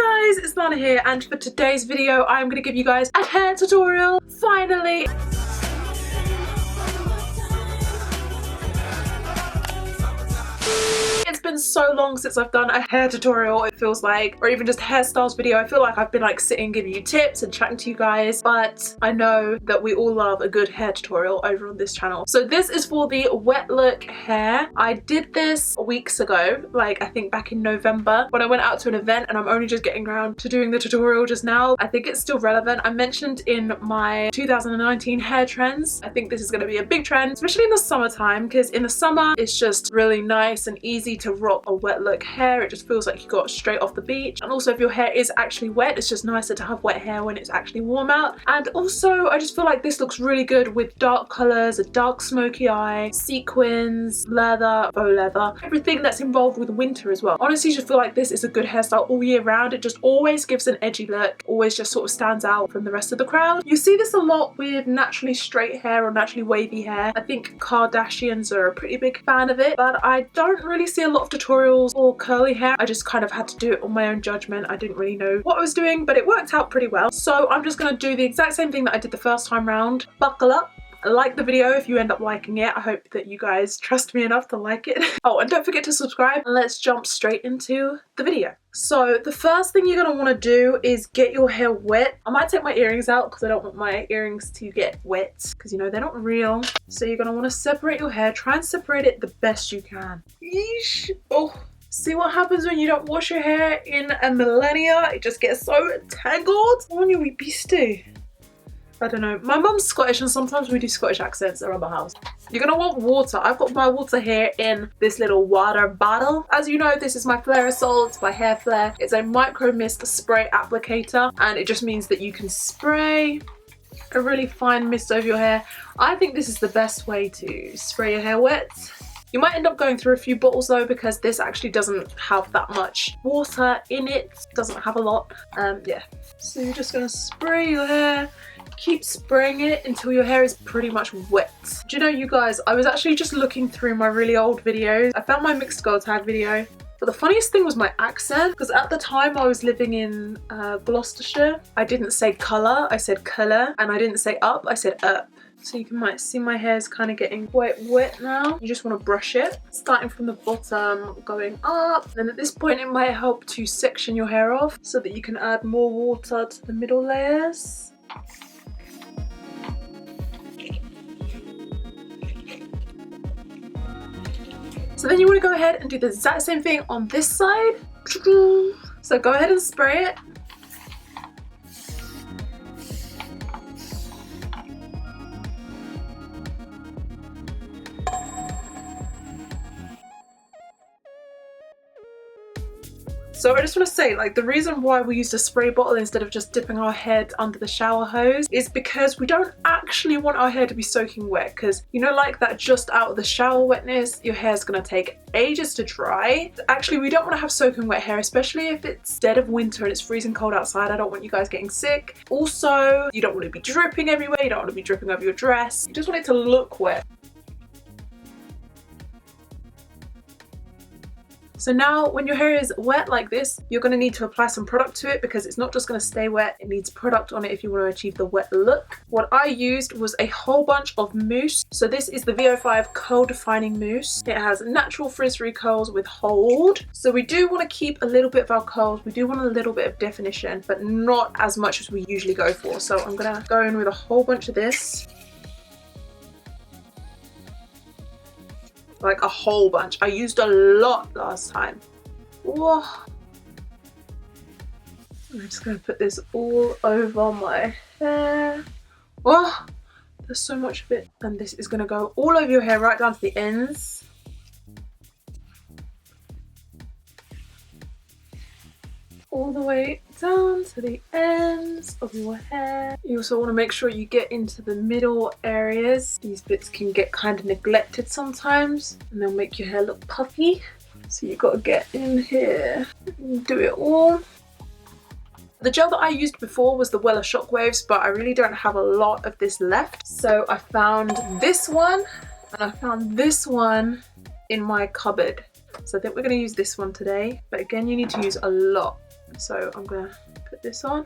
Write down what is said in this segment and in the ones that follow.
Hi guys, it's Lana here, and for today's video I'm going to give you guys a hair tutorial, finally! It's been so long since I've done a hair tutorial, it feels like, or even just a hairstyles video. I feel like I've been like sitting giving you tips and chatting to you guys, but I know that we all love a good hair tutorial over on this channel. So this is for the wet look hair. I did this weeks ago, like I think back in November when I went out to an event, and I'm only just getting around to doing the tutorial just now. I think it's still relevant. I mentioned in my 2019 hair trends, I think this is going to be a big trend, especially in the summertime, because in the summer it's just really nice and easy to rock a wet look hair. It just feels like you got straight off the beach, and also if your hair is actually wet, it's just nicer to have wet hair when it's actually warm out. And also I just feel like this looks really good with dark colors, a dark smoky eye, sequins, leather, faux leather, everything that's involved with winter as well. Honestly, I just feel like this is a good hairstyle all year round. It just always gives an edgy look, always just sort of stands out from the rest of the crowd. You see this a lot with naturally straight hair or naturally wavy hair. I think Kardashians are a pretty big fan of it, but I don't really see a lot of tutorials for curly hair. I just kind of had to do it on my own judgment. I didn't really know what I was doing, but it worked out pretty well. So I'm just going to do the exact same thing that I did the first time round. Buckle up. Like the video if you end up liking it. I hope that you guys trust me enough to like it. Oh, and don't forget to subscribe, and let's jump straight into the video. So the first thing you're going to want to do is get your hair wet. I might take my earrings out because I don't want my earrings to get wet, because you know they're not real. So you're going to want to separate your hair. Try and separate it the best you can. Yeesh. Oh, see what happens when you don't wash your hair in a millennia? It just gets so tangled. On you wee beastie. I don't know. My mum's Scottish, and sometimes we do Scottish accents around the house. You're gonna want water. I've got my water here in this little water bottle. As you know, this is my Flairosol. It's my hair flare. It's a micro mist spray applicator, and it just means that you can spray a really fine mist over your hair. I think this is the best way to spray your hair wet. You might end up going through a few bottles though, because this actually doesn't have that much water in it. It doesn't have a lot. Yeah. So you're just gonna spray your hair. Keep spraying it until your hair is pretty much wet. Do you know, you guys, I was actually just looking through my really old videos. I found my mixed girl tag video, but the funniest thing was my accent, because at the time I was living in Gloucestershire. I didn't say colour, I said colour, and I didn't say up, I said up. So you might see my hair's kind of getting quite wet now. You just want to brush it, starting from the bottom, going up. And at this point it might help to section your hair off so that you can add more water to the middle layers. So then you want to go ahead and do the exact same thing on this side. So go ahead and spray it. So I just want to say, like, the reason why we use a spray bottle instead of just dipping our head under the shower hose is because we don't actually want our hair to be soaking wet, because, you know, like that just out of the shower wetness, your hair's going to take ages to dry. Actually, we don't want to have soaking wet hair, especially if it's dead of winter and it's freezing cold outside. I don't want you guys getting sick. Also, you don't want to be dripping everywhere. You don't want to be dripping over your dress. You just want it to look wet. So now when your hair is wet like this, you're going to need to apply some product to it, because it's not just going to stay wet, it needs product on it if you want to achieve the wet look. What I used was a whole bunch of mousse. So this is the VO5 curl defining mousse. It has natural frizz-free curls with hold. So we do want to keep a little bit of our curls, we do want a little bit of definition, but not as much as we usually go for. So I'm going to go in with a whole bunch of this. Like a whole bunch. I used a lot last time. Whoa. I'm just going to put this all over my hair. Whoa. There's so much of it. And this is going to go all over your hair, right down to the ends. All the way down to the ends of your hair. You also want to make sure you get into the middle areas. These bits can get kind of neglected sometimes, and they'll make your hair look puffy. So you've got to get in here and do it all. The gel that I used before was the Wella Shockwaves, but I really don't have a lot of this left. So I found this one, and I found this one in my cupboard. So I think we're going to use this one today. But again, you need to use a lot. So I'm gonna put this on.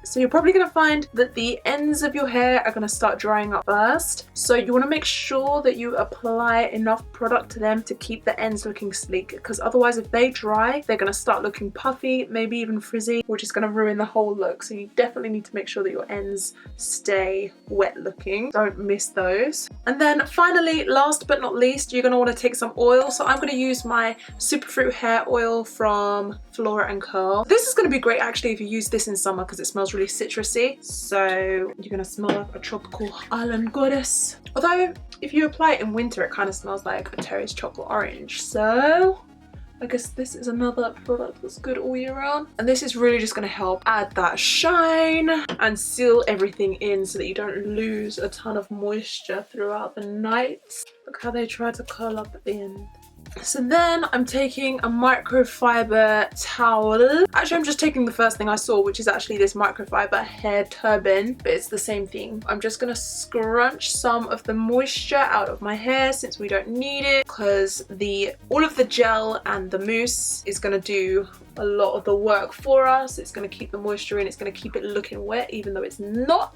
So you're probably going to find that the ends of your hair are going to start drying up first. So you want to make sure that you apply enough product to them to keep the ends looking sleek, because otherwise if they dry, they're going to start looking puffy, maybe even frizzy, which is going to ruin the whole look. So you definitely need to make sure that your ends stay wet looking. Don't miss those. And then finally, last but not least, you're going to want to take some oil. So I'm going to use my Superfruit hair oil from Flora and Curl. This is going to be great actually if you use this in summer because it smells really citrusy. So you're going to smell like a tropical island goddess. Although if you apply it in winter, it kind of smells like a Terry's chocolate orange. So I guess this is another product that's good all year round. And this is really just going to help add that shine and seal everything in so that you don't lose a ton of moisture throughout the night. Look how they try to curl up at the end. So then I'm taking a microfiber towel. Actually, I'm just taking the first thing I saw, which is actually this microfiber hair turban, but it's the same thing. I'm just gonna scrunch some of the moisture out of my hair since we don't need it, because all of the gel and the mousse is gonna do a lot of the work for us. It's gonna keep the moisture in, it's gonna keep it looking wet even though it's not.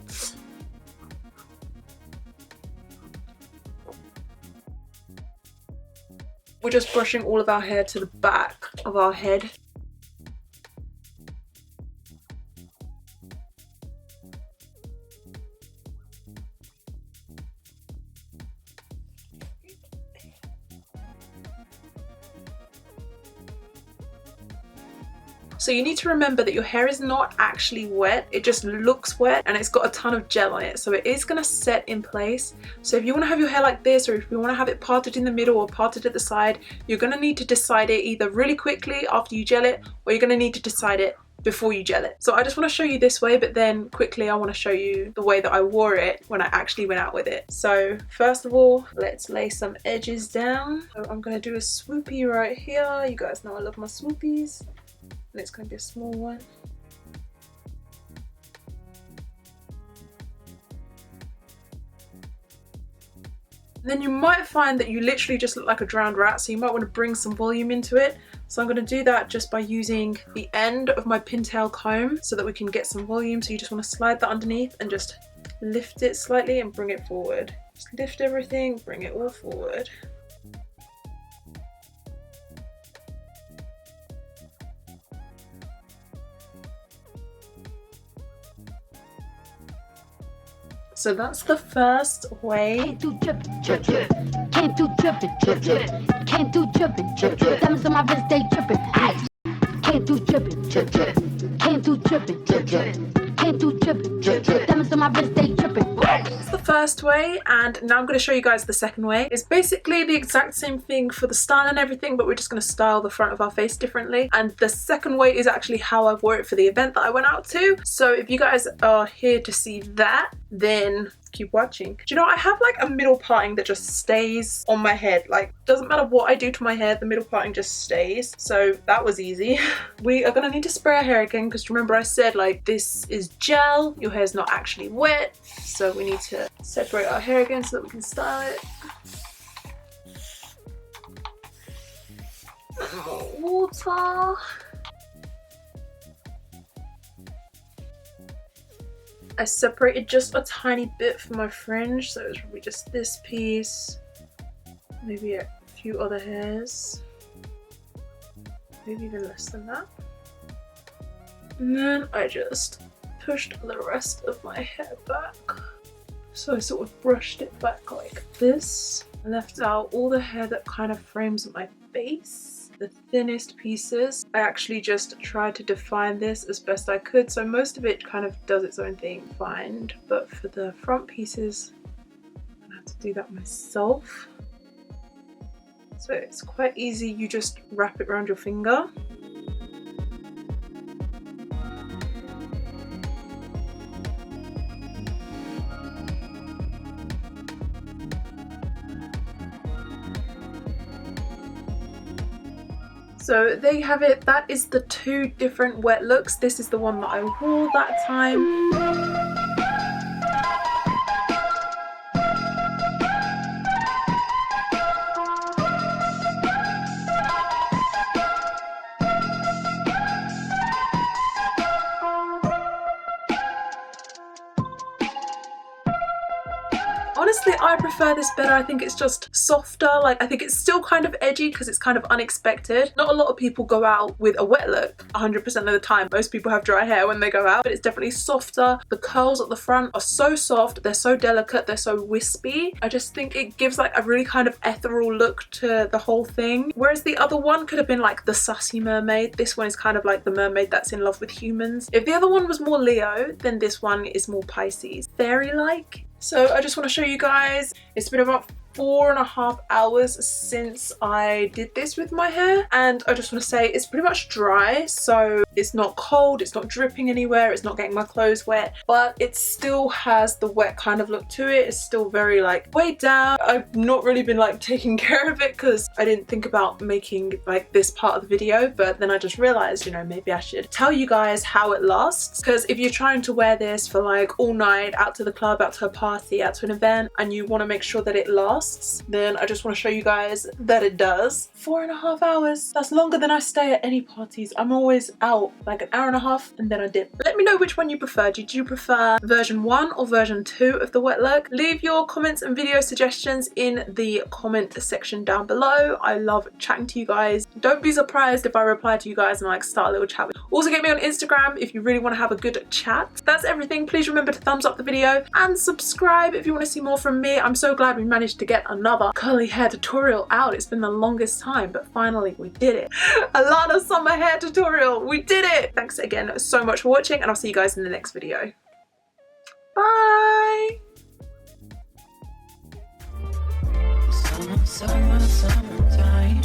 We're just brushing all of our hair to the back of our head. So you need to remember that your hair is not actually wet, it just looks wet and it's got a ton of gel on it, so it is going to set in place. So if you want to have your hair like this, or if you want to have it parted in the middle or parted at the side, you're going to need to decide it either really quickly after you gel it, or you're going to need to decide it before you gel it. So I just want to show you this way, but then quickly I want to show you the way that I wore it when I actually went out with it. So first of all, let's lay some edges down. So I'm going to do a swoopy right here. You guys know I love my swoopies. And it's going to be a small one. And then you might find that you literally just look like a drowned rat, so you might want to bring some volume into it. So I'm going to do that just by using the end of my pintail comb so that we can get some volume. So you just want to slide that underneath and just lift it slightly and bring it forward. Just lift everything, bring it all forward. So that's the first way. Can't do drippin', drip, drip. Can't do drippin', drip, drip. Can't do drippin', drip, drip. Diamonds on my wrist, they drippin'. Ice. Can't do drippin', drip, drip. Can't do drippin', drip, drip. Can't do drippin', drip, drip. Diamonds on my wrist, they drippin'. That's the first way, and now I'm going to show you guys the second way. It's basically the exact same thing for the style and everything, but we're just going to style the front of our face differently. And the second way is actually how I wore it for the event that I went out to. So if you guys are here to see that, then keep watching. Do you know, I have like a middle parting that just stays on my head. Like, doesn't matter what I do to my hair, the middle parting just stays. So that was easy. We are gonna need to spray our hair again, because remember I said like this is gel, your hair's not actually wet, so we need to separate our hair again so that we can style it. And more water. I separated just a tiny bit for my fringe, so it's probably just this piece, maybe a few other hairs, maybe even less than that. And then I just pushed the rest of my hair back. So I sort of brushed it back like this. I left out all the hair that kind of frames my face. The thinnest pieces. I actually just tried to define this as best I could, so most of it kind of does its own thing fine, but for the front pieces I'm gonna have to do that myself. So it's quite easy, you just wrap it around your finger. So there you have it, that is the two different wet looks. This is the one that I wore that time. Honestly, I prefer this better. I think it's just softer. Like, I think it's still kind of edgy because it's kind of unexpected. Not a lot of people go out with a wet look 100% of the time. Most people have dry hair when they go out, but it's definitely softer. The curls at the front are so soft. They're so delicate. They're so wispy. I just think it gives like a really kind of ethereal look to the whole thing. Whereas the other one could have been like the sassy mermaid. This one is kind of like the mermaid that's in love with humans. If the other one was more Leo, then this one is more Pisces. Fairy-like. So I just want to show you guys, it's been about 4.5 hours since I did this with my hair, and I just want to say it's pretty much dry, so it's not cold, it's not dripping anywhere, it's not getting my clothes wet, but it still has the wet kind of look to it. It's still very like weighed down. I've not really been like taking care of it because I didn't think about making like this part of the video, but then I just realized, you know, maybe I should tell you guys how it lasts, because if you're trying to wear this for like all night, out to the club, out to a party, out to an event, and you want to make sure that it lasts, then I just want to show you guys that it does. 4.5 hours. That's longer than I stay at any parties. I'm always out like an hour and a half and then I dip. Let me know which one you prefer. Did you prefer version 1 or version 2 of the wet look? Leave your comments and video suggestions in the comment section down below. I love chatting to you guys. Don't be surprised if I reply to you guys and like start a little chat. Also get me on Instagram if you really want to have a good chat. That's everything. Please remember to thumbs up the video and subscribe if you want to see more from me. I'm so glad we managed to get another curly hair tutorial out. It's been the longest time, but finally we did it. A Lana summer hair tutorial. We did it. Thanks again so much for watching, and I'll see you guys in the next video. Bye. Summertime.